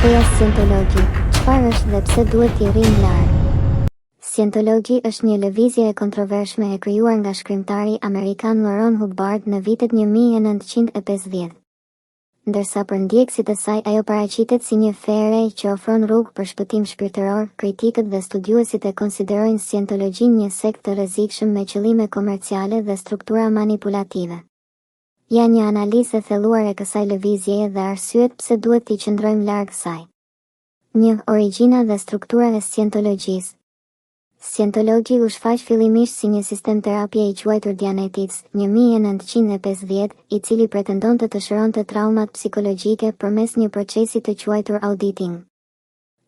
Feja scientologji, çfarë është dhe pse duhet t'i rrim larg? Scientologji është një lëvizje e kontrovershme e krijuar nga shkrimtari amerikan Laurent Hubbard në vitet 1950. Ndërsa për ndjekësit e saj ajo paraqitet si një fe e re që ofron rrugë për shpëtim shpirtëror, kritikët dhe studiuesit e konsiderojnë scientologjin një sektë të rrezikshëm me qëllime komerciale dhe struktura manipulative. Ja një analizë e thelluar e kësaj lëvizjeje dhe arsyet pse duhet t'i qëndrojmë larg saj. 1. Origjina dhe struktura e scientologjisë. Scientologji u shfaq fillimisht si një sistem terapie i quajtur Dianetics, 1950, i cili pretendonte të shëronte traumat psikologjike përmes një procesi të quajtur auditing.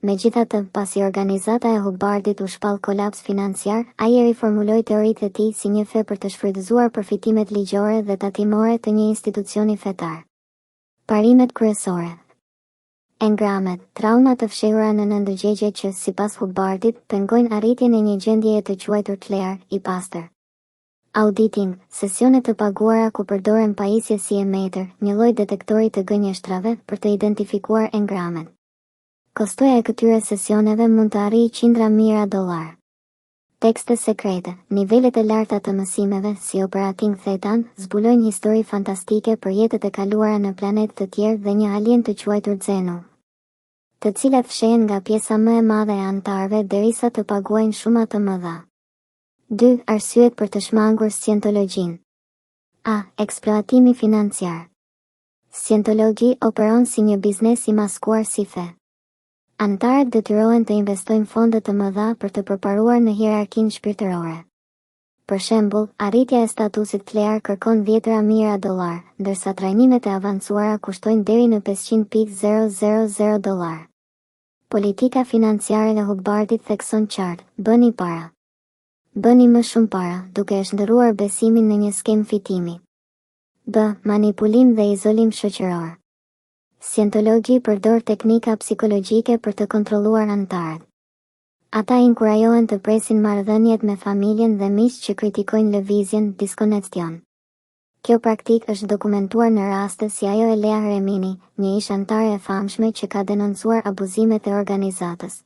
Megjithatë, pasi organizata e Hubbardit u shpall kolaps financiar, ai e riformuloi teoritë e tij si një fe për të shfrytëzuar përfitimet ligjore dhe tatimore të një institucioni fetar. Parimet kryesore. Engramet, trauma të fshehura në ndërgjegje që, sipas Hubbardit, pengojnë arritjen e një gjendjeje të quajtur clear, i pastër. Auditing, sesione të paguara ku përdoren pajisje si emitter, një lloj detektori të gënjeshtrave, për të identifikuar engramet. Kostoja e këtyre sesioneve mund të arrijë qindra mijëra dollar. Tekste sekrete, nivelet e larta të mësimeve, si Operating Thetan, zbulojnë histori fantastike për jetët e kaluara në planet të tjerë dhe një alien të quajtur Xenu, të cilat fshehen nga pjesa më e madhe e anëtarëve derisa të paguajnë shuma të mëdha. 2. Arsyet për të shmangur scientologjin. A. Eksploatimi financiar. Scientologji operon si një biznes i maskuar si fe. Anëtarët detyrohen të investojnë fonde të mëdha për të përparuar në hierarkinë shpirtërore. Për shembull, arritja e statusit clear kërkon 10 mijëra dollar, ndërsa trajnimet e avancuara kushtojnë deri në 500.000 dollar. Politika financiare e Hubbardit thekson qartë: bëni para. Bëni më shumë para, duke e shndërruar besimin në një skemë fitimi. B. Manipulim dhe izolim shoqëror. Scientologji përdor teknika psikologjike për të kontrolluar anëtarët. Ata inkurajohen të presin marrëdhëniet me familjen dhe miq që kritikojnë lëvizjen, diskoneksion. Kjo praktikë është dokumentuar në raste si ajo e Lea Remini, një ish anëtare e famshme që ka denoncuar abuzimet e organizatës.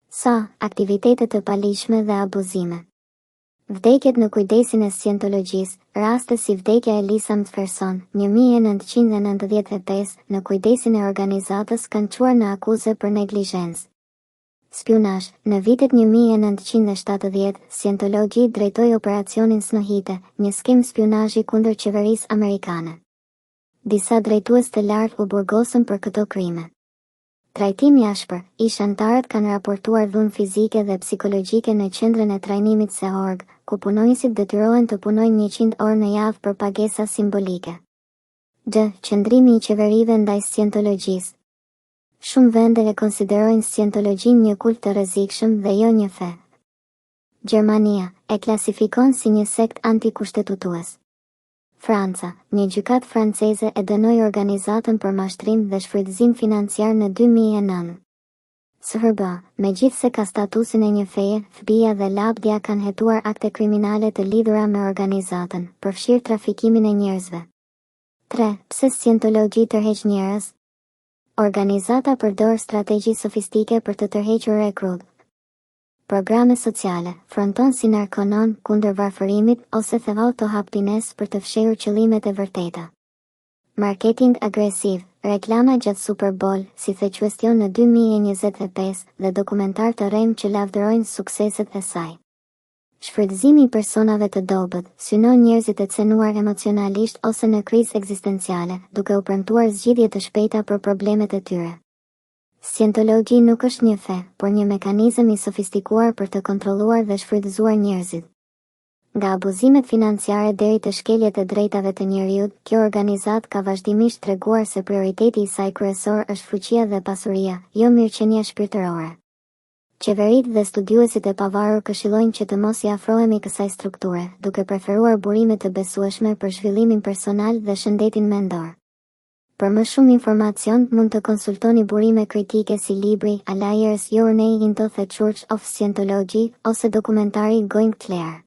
Sa, aktivitetet të palishme dhe abuzime. Vdekjet në kujdesin e scientologjisë, raste si vdekja e Lisa McPherson, 1995, në kujdesin e organizatës kanë quar në akuze për neglizhencë. Spionazh, në vitet 1970, scientologji drejtoi operacionin Snohite, një skemë spionazhi kundër qeverisë amerikane. Disa drejtues të lartë u burgosën për këto krime. Trajtim i ashpër, ish anëtarët kanë raportuar dhunë fizike dhe psikologjike në qendrën e trajnimit Seorg, ku punonjësit detyrohen të punojnë 100 orë në javë për pagesa simbolike. D. Qëndrimi i qeverive ndaj scientologjisë. Shumë vende e konsiderojnë scientologjin një kult të rrezikshëm dhe jo një fe. Gjermania e klasifikon si një sekt antikushtetues. Franca, një gjykatë franceze e dënoi organizatën për mashtrim dhe shfrytëzim financiar në 2009. SHRB, megjithse ka statusin e një feje, FBI dhe LABDA kanë hetuar akte kriminale të lidhura me organizatën, përfshirë trafikimin e njerëzve. 3. Pse scientologji tërheq njerëz? Organizata përdor strategji sofistike për të tërhequr rekrut. Programe sociale, fronton si narkonon kundër varfërimit ose autohapines për të fshehur qëllimet e vërteta. Marketing agresiv, reklama gjatë Super Bowl, si the question në 2025, dhe dokumentar të rrem që lavdërojnë sukseset e saj. Shfrytëzimi i personave të dobët, synon njerëzit e cenuar emocionalisht ose në krizë ekzistenciale, duke u premtuar zgjidhje të shpejta për problemet e tyre. Scientologji nuk është një fe, por një mekanizëm i sofistikuar për të kontrolluar dhe shfrytëzuar njerëzit. Nga abuzimet financiare deri te shkeljet e drejtave të njerëzit, kjo organizatë ka vazhdimisht treguar se prioriteti i saj kryesor është fuqia dhe pasuria, jo mirëqenia shpirtërore. Qeveritë dhe studiuesit e pavarur këshillojnë që të mos i afrohemi kësaj strukture, duke preferuar burime të besueshme për zhvillimin personal dhe shëndetin mendor. Për më shumë informacion, mund të konsultoni burime kritike si libri A Liar's Journey into the Church of Scientology ose dokumentari Going Clear.